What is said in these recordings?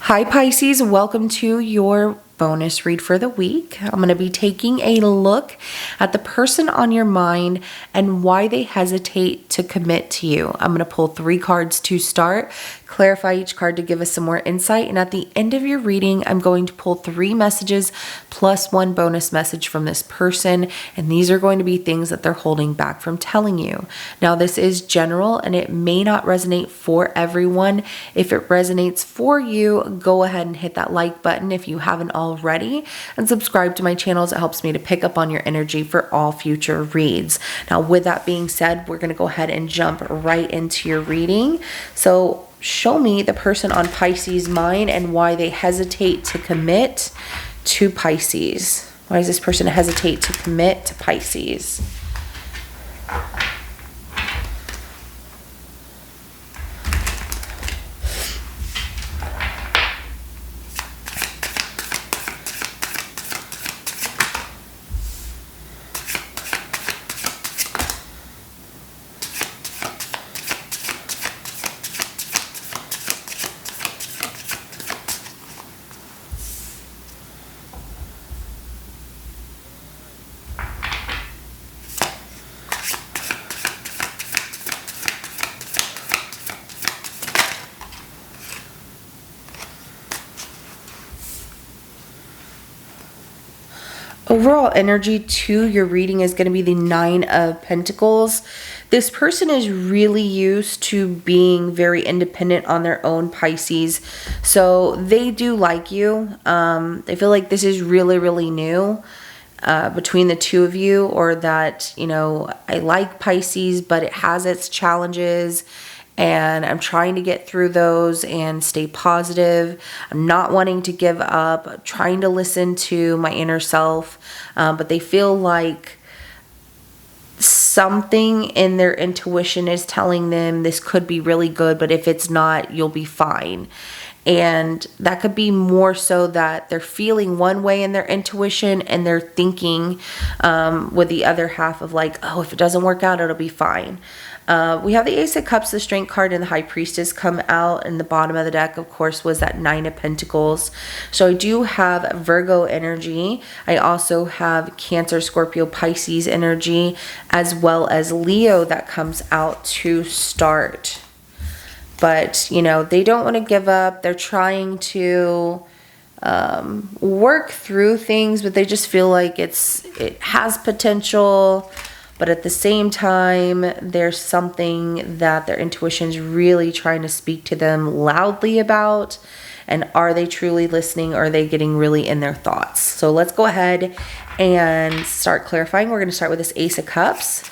Hi Pisces, welcome to your bonus read for the week. I'm going to be taking a look at the person on your mind and why they hesitate to commit to you. I'm going to pull 3 cards to start, clarify each card to give us some more insight, and at the end of your reading, I'm going to pull 3 messages plus 1 bonus message from this person, and these are going to be things that they're holding back from telling you. Now, this is general and it may not resonate for everyone. If it resonates for you, go ahead and hit that like button if you haven't already, and subscribe to my channel as it helps me to pick up on your energy for all future reads. Now, with that being said, we're going to go ahead and jump right into your reading. So show me the person on Pisces' mind and why they hesitate to commit to Pisces. Why does this person hesitate to commit to Pisces? Overall energy to your reading is going to be the 9 of Pentacles. This person is really used to being very independent on their own, Pisces. So they do like you. They feel like this is really, really new between the two of you, or that, you know, I like Pisces, but it has its challenges. And I'm trying to get through those and stay positive. I'm not wanting to give up. I'm trying to listen to my inner self. But they feel like something in their intuition is telling them this could be really good, but if it's not, you'll be fine. And that could be more so that they're feeling one way in their intuition and they're thinking with the other half of like, oh, if it doesn't work out, it'll be fine. We have the Ace of Cups, the Strength card, and the High Priestess come out. And the bottom of the deck, of course, was that 9 of Pentacles. So I do have Virgo energy. I also have Cancer, Scorpio, Pisces energy, as well as Leo that comes out to start. But, you know, they don't want to give up. They're trying to work through things, but they just feel like it has potential. But at the same time, there's something that their intuition's really trying to speak to them loudly about. And are they truly listening, or are they getting really in their thoughts? So let's go ahead and start clarifying. We're going to start with this Ace of Cups.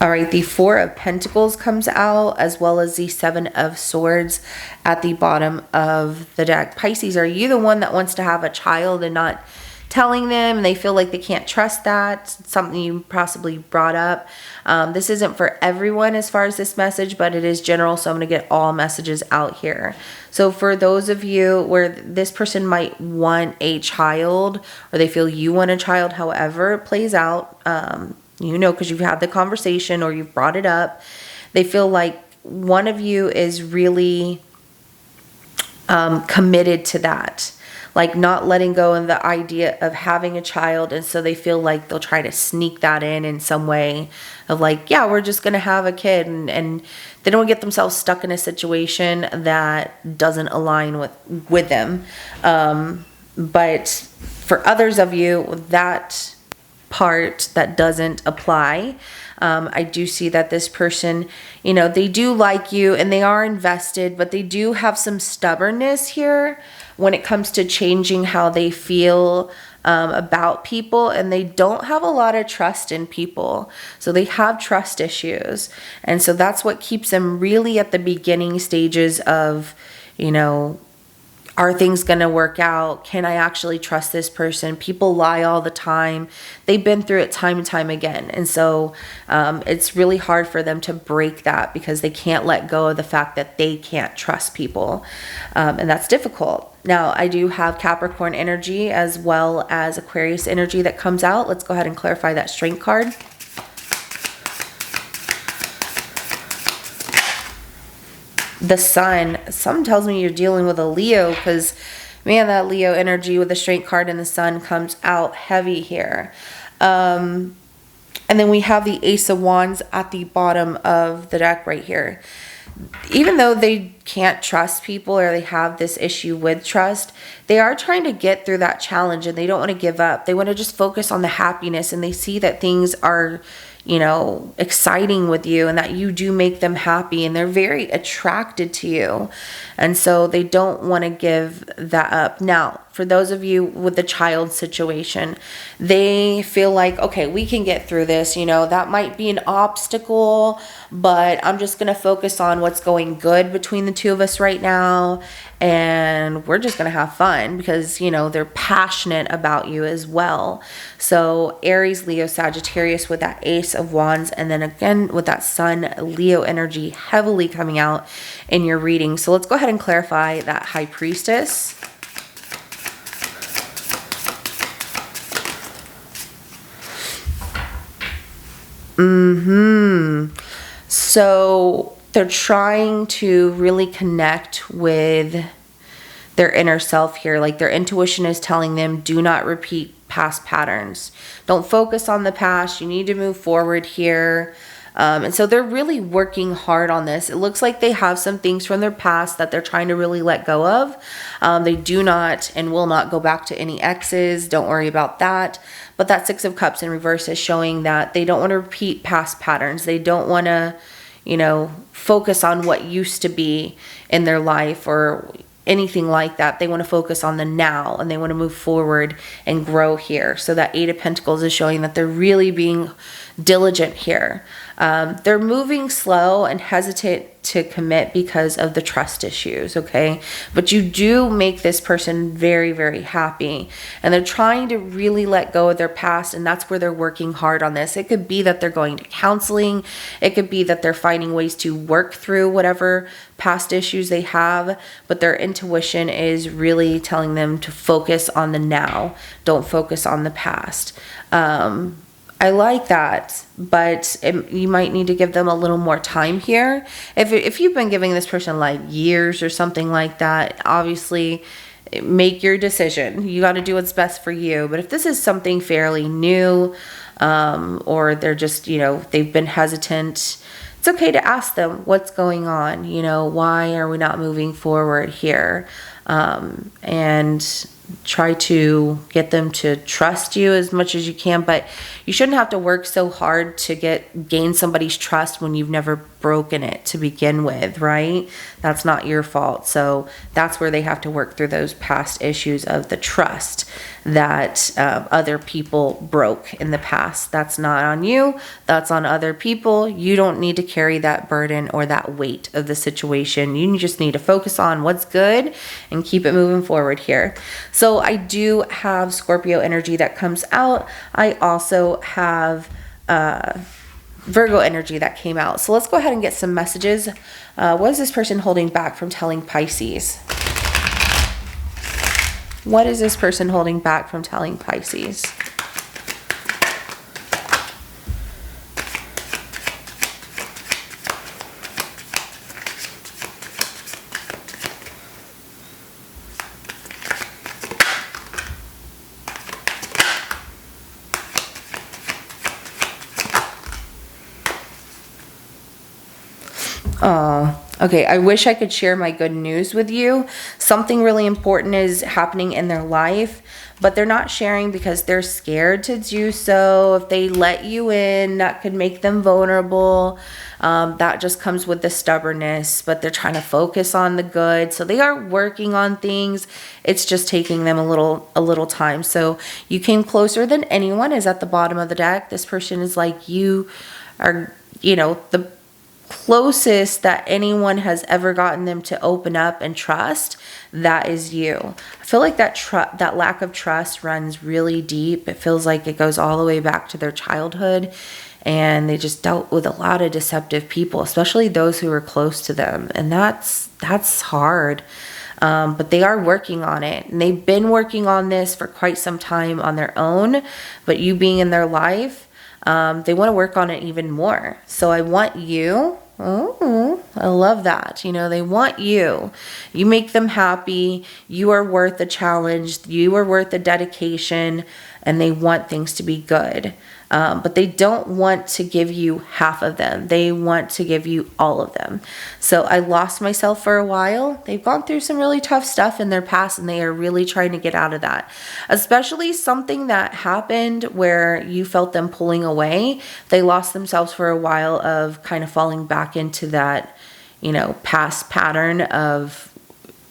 All right, the 4 of Pentacles comes out, as well as the 7 of Swords at the bottom of the deck. Pisces, are you the one that wants to have a child and not telling them, and they feel like they can't trust that? Something you possibly brought up. This isn't for everyone as far as this message, but it is general, so I'm going to get all messages out here. So for those of you where this person might want a child, or they feel you want a child, however it plays out, you know, because you've had the conversation or you've brought it up, they feel like one of you is really committed to that, like not letting go of the idea of having a child. And so they feel like they'll try to sneak that in some way of like, yeah, we're just going to have a kid. And they don't get themselves stuck in a situation that doesn't align with them. But for others of you, that part that doesn't apply. I do see that this person, you know, they do like you and they are invested, but they do have some stubbornness here when it comes to changing how they feel about people, and they don't have a lot of trust in people. So they have trust issues. And so that's what keeps them really at the beginning stages of, you know, are things going to work out? Can I actually trust this person? People lie all the time. They've been through it time and time again. And so it's really hard for them to break that because they can't let go of the fact that they can't trust people. And that's difficult. Now, I do have Capricorn energy as well as Aquarius energy that comes out. Let's go ahead and clarify that Strength card. the sun. Something tells me you're dealing with a Leo, because man, that Leo energy with the strength card and the sun comes out heavy here. And then we have the Ace of Wands at the bottom of the deck right here. Even though they can't trust people, or they have this issue with trust, they are trying to get through that challenge, and they don't want to give up. They want to just focus on the happiness, and they see that things are, you know, exciting with you, and that you do make them happy, and they're very attracted to you. And so they don't want to give that up. Now, for those of you with the child situation, they feel like, okay, we can get through this. You know, that might be an obstacle, but I'm just going to focus on what's going good between the two of us right now. And we're just going to have fun, because, you know, they're passionate about you as well. So Aries, Leo, Sagittarius with that Ace of Wands. And then again, with that Sun, Leo energy heavily coming out in your reading. So let's go ahead and clarify that High Priestess. So they're trying to really connect with their inner self here. Like, their intuition is telling them, do not repeat past patterns. Don't focus on the past. You need to move forward here. And so they're really working hard on this. It looks like they have some things from their past that they're trying to really let go of. They do not and will not go back to any exes. Don't worry about that. But that Six of Cups in reverse is showing that they don't want to repeat past patterns. They don't want to, you know, focus on what used to be in their life or anything like that. They want to focus on the now, and they want to move forward and grow here. So that Eight of Pentacles is showing that they're really being diligent here. They're moving slow and hesitant to commit because of the trust issues, okay? But you do make this person very, very happy. And they're trying to really let go of their past, and that's where they're working hard on this. It could be that they're going to counseling. It could be that they're finding ways to work through whatever past issues they have, but their intuition is really telling them to focus on the now. Don't focus on the past. I like that, but you might need to give them a little more time here. If you've been giving this person like years or something like that, obviously make your decision. You got to do what's best for you. But if this is something fairly new, or they're just, you know, they've been hesitant, it's okay to ask them what's going on. You know, why are we not moving forward here? And try to get them to trust you as much as you can, but you shouldn't have to work so hard to gain somebody's trust when you've never broken it to begin with, right? That's not your fault. So that's where they have to work through those past issues of the trust that other people broke in the past. That's not on you. That's on other people. You don't need to carry that burden or that weight of the situation. You just need to focus on what's good and keep it moving forward here. So I do have Scorpio energy that comes out. I also have Virgo energy that came out. So let's go ahead and get some messages. What is this person holding back from telling Pisces? What is this person holding back from telling Pisces? Okay, I wish I could share my good news with you. Something really important is happening in their life, but they're not sharing because they're scared to do so. If they let you in, that could make them vulnerable. That just comes with the stubbornness, but they're trying to focus on the good. So they are working on things. It's just taking them a little time. So you came closer than anyone is at the bottom of the deck. This person is like, you are, you know, the closest that anyone has ever gotten them to open up and trust. That is you. I feel like that lack of trust runs really deep. It feels like it goes all the way back to their childhood, and they just dealt with a lot of deceptive people, especially those who were close to them, and that's hard. But they are working on it, and they've been working on this for quite some time on their own, but you being in their life, they want to work on it even more. So I want you I love that. They want you. You make them happy. You are worth a challenge. You are worth a dedication, and they want things to be good. But they don't want to give you half of them. They want to give you all of them. So I lost myself for a while. They've gone through some really tough stuff in their past, and they are really trying to get out of that. Especially something that happened where you felt them pulling away. They lost themselves for a while of kind of falling back into that, past pattern of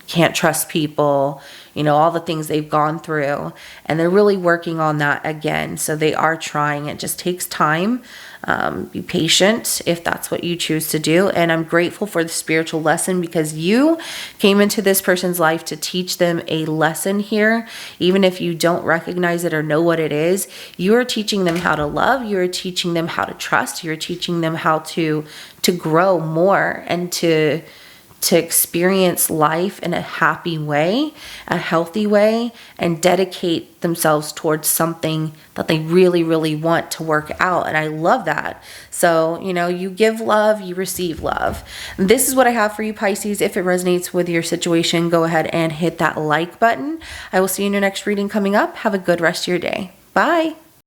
can't trust people, all the things they've gone through, and they're really working on that again. So they are trying. It just takes time. Be patient if that's what you choose to do. And I'm grateful for the spiritual lesson, because you came into this person's life to teach them a lesson here. Even if you don't recognize it or know what it is, you are teaching them how to love. You are teaching them how to trust. You're teaching them how to grow more and to experience life in a happy way, a healthy way, and dedicate themselves towards something that they really, really want to work out. And I love that. So, you give love, you receive love. This is what I have for you, Pisces. If it resonates with your situation, go ahead and hit that like button. I will see you in your next reading coming up. Have a good rest of your day. Bye.